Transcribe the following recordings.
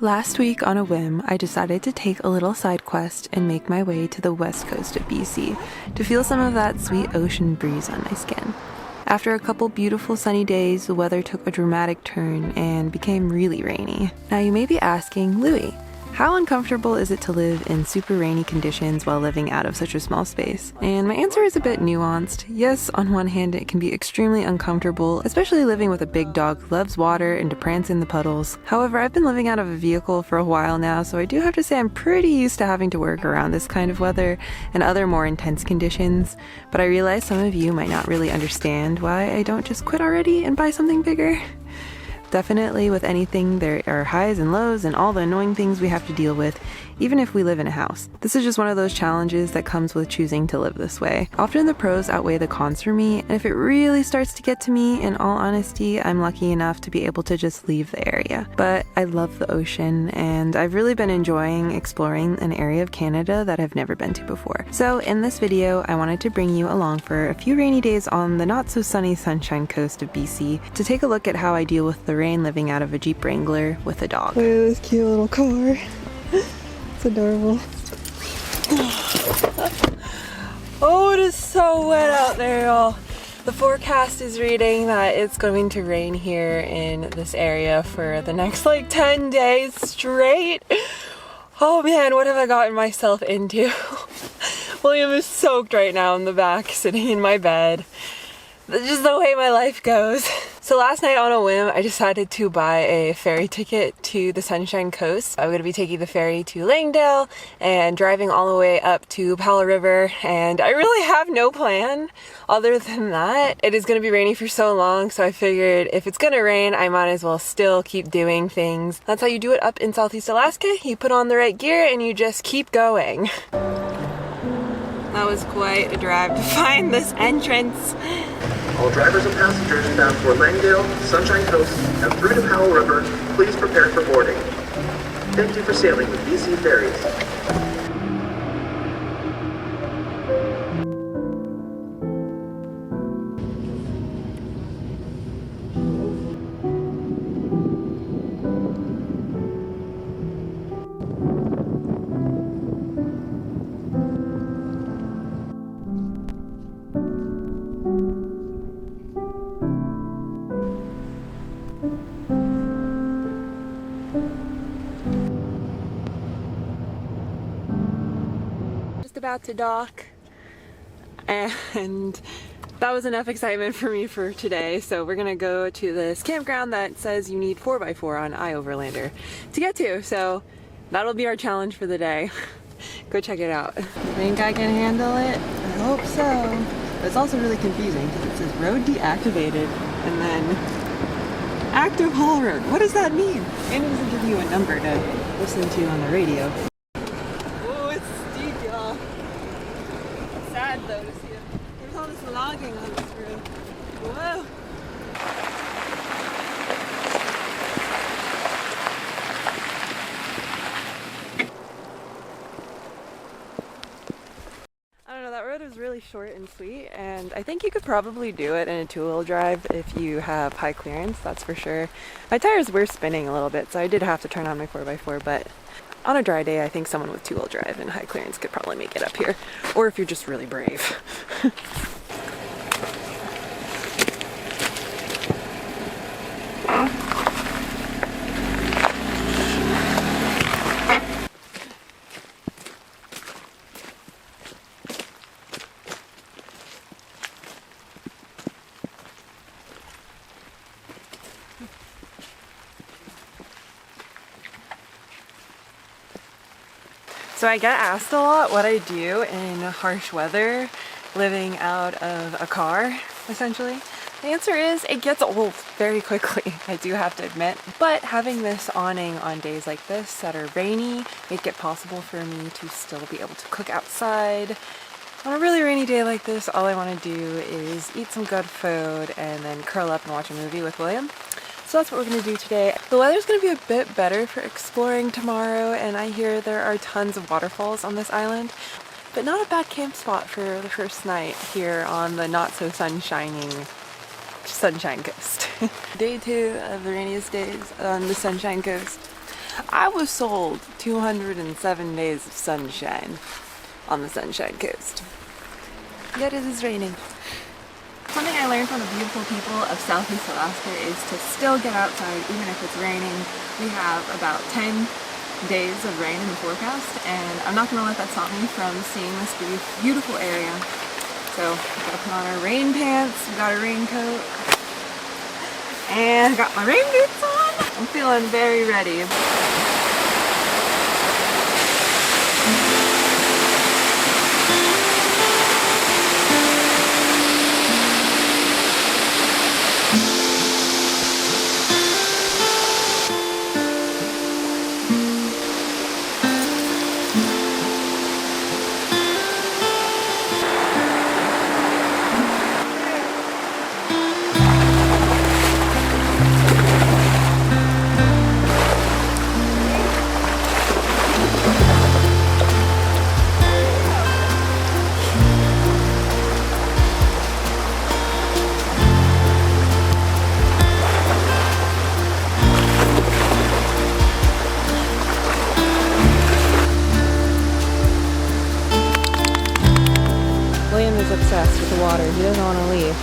Last week, on a whim, I decided to take a little side quest and make my way to the west coast of BC to feel some of that sweet ocean breeze on my skin. After a couple beautiful sunny days, the weather took a dramatic turn and became really rainy. Now you may be asking, Louie, how uncomfortable is it to live in super rainy conditions while living out of such a small space? And my answer is a bit nuanced. Yes, on one hand, it can be extremely uncomfortable, especially living with a big dog who loves water and to prance in the puddles. However, I've been living out of a vehicle for a while now, so I do have to say I'm pretty used to having to work around this kind of weather and other more intense conditions. But I realize some of you might not really understand why I don't just quit already and buy something bigger. Definitely with anything, there are highs and lows and all the annoying things we have to deal with, even if we live in a house. This is just one of those challenges that comes with choosing to live this way. Often the pros outweigh the cons for me, and if it really starts to get to me, in all honesty, I'm lucky enough to be able to just leave the area. But I love the ocean, and I've really been enjoying exploring an area of Canada that I've never been to before. So in this video, I wanted to bring you along for a few rainy days on the not so sunny Sunshine Coast of BC to take a look at how I deal with the rain living out of a Jeep Wrangler with a dog. Look at this cute little car. It's adorable. Oh, it is so wet out there, y'all. The forecast is reading that it's going to rain here in this area for the next like 10 days straight. Oh man, what have I gotten myself into? William is soaked right now in the back, sitting in my bed. That's just the way my life goes. So last night on a whim, I decided to buy a ferry ticket to the Sunshine Coast. I'm going to be taking the ferry to Langdale and driving all the way up to Powell River, and I really have no plan other than that. It is going to be rainy for so long, so I figured if it's going to rain, I might as well still keep doing things. That's how you do it up in Southeast Alaska. You put on the right gear and you just keep going. That was quite a drive to find this entrance. All drivers and passengers bound for Langdale, Sunshine Coast, and through to Powell River, please prepare for boarding. Thank you for sailing with BC Ferries. About to dock, and that was enough excitement for me for today. So we're gonna go to this campground that says you need 4x4 on iOverlander to get to, so that'll be our challenge for the day. Go check it out. Think I can handle it? I hope so. But it's also really confusing because it says road deactivated and then active haul road. What does that mean? And it doesn't give you a number to listen to on the radio. Though to see it. There's all this logging on this road. Whoa! I don't know, that road is really short and sweet, and I think you could probably do it in a two-wheel drive if you have high clearance, that's for sure. My tires were spinning a little bit, so I did have to turn on my 4x4, but on a dry day, I think someone with two-wheel drive and high clearance could probably make it up here. Or if you're just really brave. So I get asked a lot what I do in harsh weather, living out of a car, essentially. The answer is it gets old very quickly, I do have to admit. But having this awning on days like this that are rainy make it possible for me to still be able to cook outside. On a really rainy day like this, all I want to do is eat some good food and then curl up and watch a movie with William. So that's what we're going to do today. The weather's going to be a bit better for exploring tomorrow, and I hear there are tons of waterfalls on this island, but not a bad camp spot for the first night here on the not so sunshining Sunshine Coast. Day 2 of the rainiest days on the Sunshine Coast. I was sold 207 days of sunshine on the Sunshine Coast. Yet it is raining. One thing I learned from the beautiful people of Southeast Alaska is to still get outside even if it's raining. We have about 10 days of rain in the forecast, and I'm not going to let that stop me from seeing this beautiful area. So we gotta put on our rain pants, we got a raincoat, and I got my rain boots on. I'm feeling very ready. William is obsessed with the water. He doesn't want to leave.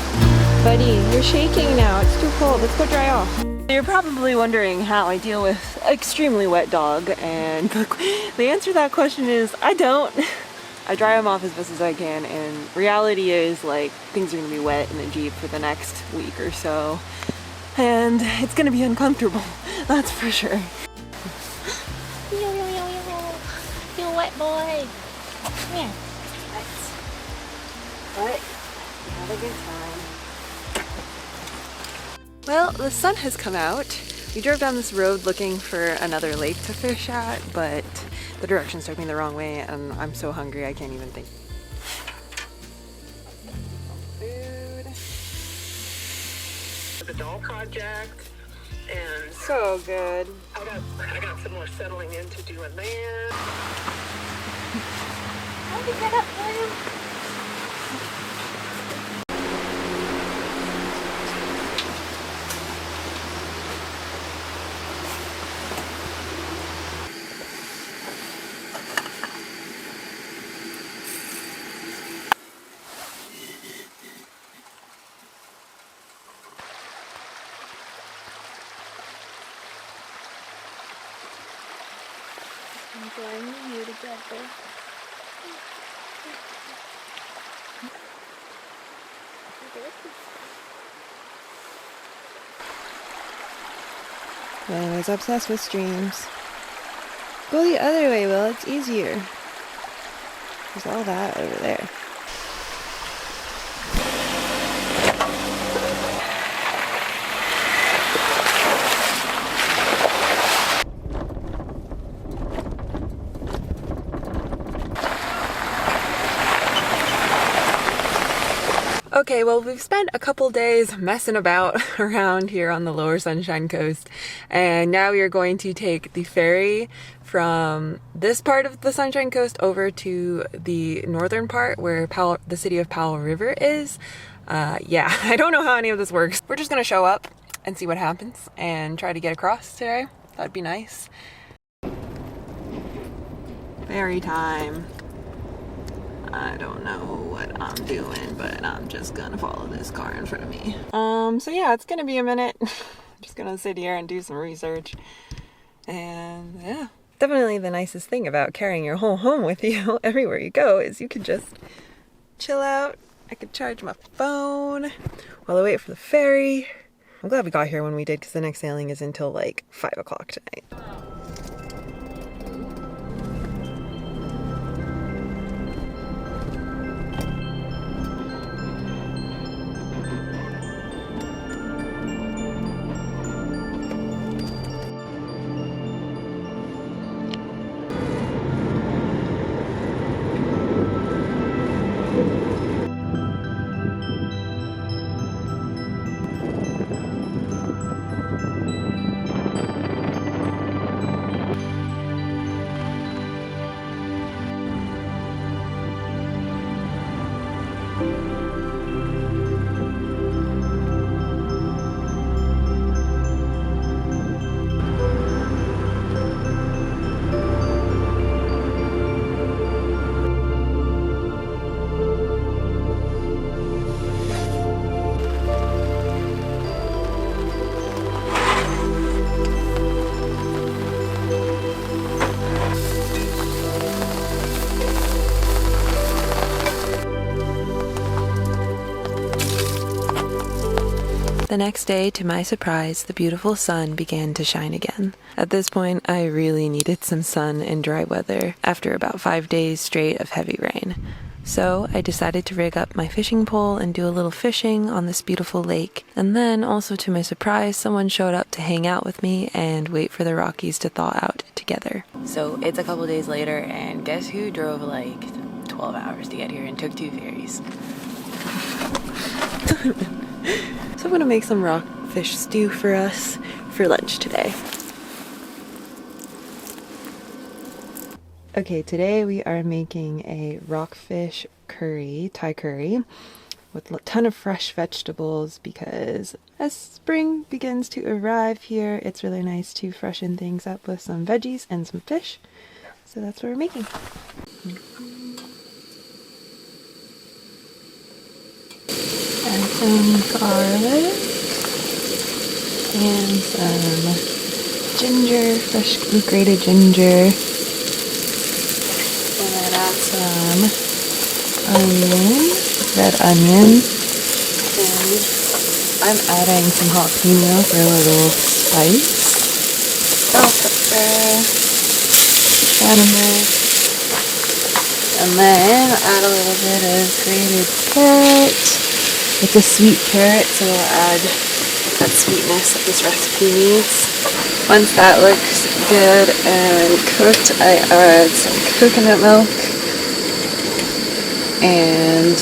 Buddy, you're shaking now. It's too cold. Let's go dry off. You're probably wondering how I deal with an extremely wet dog, and the answer to that question is I don't. I dry them off as best as I can, and reality is like things are going to be wet in the Jeep for the next week or so, and it's going to be uncomfortable. That's for sure. You wet boy. Yeah. But have a good time. Well, the sun has come out. We drove down this road looking for another lake to fish at, but the directions took me the wrong way, and I'm so hungry I can't even think. Food. The doll project, and So good. I got some more settling into doing that. How did you get up, William? I'm joining you together. William is obsessed with streams. Go the other way, Will. It's easier. There's all that over there. Okay, well, we've spent a couple days messing about around here on the lower Sunshine Coast, and now we are going to take the ferry from this part of the Sunshine Coast over to the northern part where the city of Powell River is. Yeah, I don't know how any of this works. We're just gonna show up and see what happens and try to get across today. That'd be nice. Ferry time. I don't know what I'm doing, but I'm just gonna follow this car in front of me. So yeah, it's gonna be a minute. I'm just gonna sit here and do some research. And yeah, definitely the nicest thing about carrying your whole home with you everywhere you go is you can just chill out. I could charge my phone while I wait for the ferry. I'm glad we got here when we did, because the next sailing is until like 5 o'clock tonight. The next day, to my surprise, the beautiful sun began to shine again. At this point, I really needed some sun and dry weather after about 5 days straight of heavy rain. So I decided to rig up my fishing pole and do a little fishing on this beautiful lake. And then, also to my surprise, someone showed up to hang out with me and wait for the Rockies to thaw out together. So it's a couple days later, and guess who drove like 12 hours to get here and took 2 ferries? So I'm gonna make some rockfish stew for us for lunch today. Okay, today we are making a rockfish curry, Thai curry, with a ton of fresh vegetables because as spring begins to arrive here, it's really nice to freshen things up with some veggies and some fish. So that's what we're making. Add some garlic and some ginger, freshly grated ginger. Add some onion, red onion, and I'm adding some jalapeno for a little spice, bell pepper, cinnamon, and then add a little bit of grated carrot. It's a sweet carrot, so I'll add that sweetness that this recipe needs. Once that looks good and cooked, I add some coconut milk and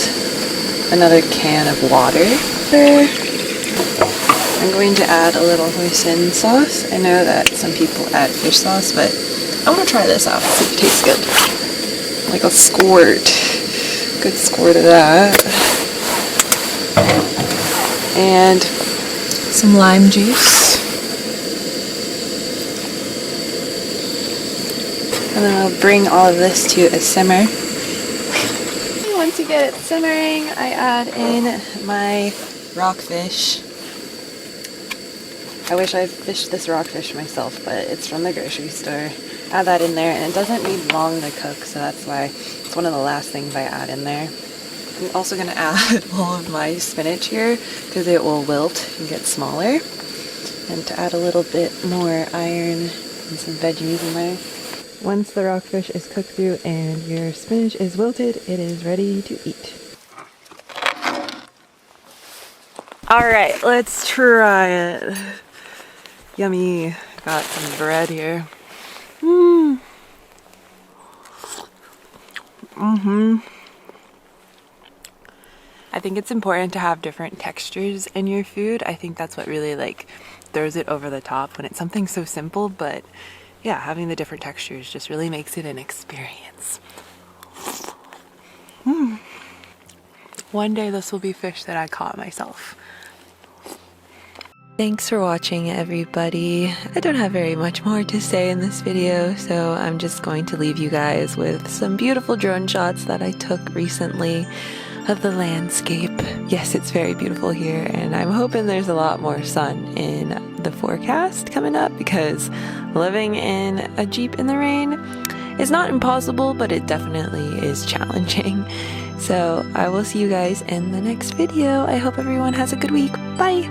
another can of water. I'm going to add a little hoisin sauce. I know that some people add fish sauce, but I want to try this out, see if it tastes good. Like a squirt. Good squirt of that. And some lime juice. And then I'll bring all of this to a simmer. Once you get it simmering, I add in my rockfish. I wish I fished this rockfish myself, but it's from the grocery store. Add that in there, and it doesn't need long to cook, so that's why it's one of the last things I add in there. I'm also going to add all of my spinach here because it will wilt and get smaller. And to add a little bit more iron and some veggies in there. Once the rockfish is cooked through and your spinach is wilted, it is ready to eat. Alright, let's try it. Yummy. Got some bread here. I think it's important to have different textures in your food. I think that's what really like throws it over the top when it's something so simple, but yeah, having the different textures just really makes it an experience. One day this will be fish that I caught myself. Thanks for watching, everybody. I don't have very much more to say in this video, so I'm just going to leave you guys with some beautiful drone shots that I took recently of the landscape. Yes, it's very beautiful here, and I'm hoping there's a lot more sun in the forecast coming up because living in a Jeep in the rain is not impossible, but it definitely is challenging. So I will see you guys in the next video. I hope everyone has a good week. Bye!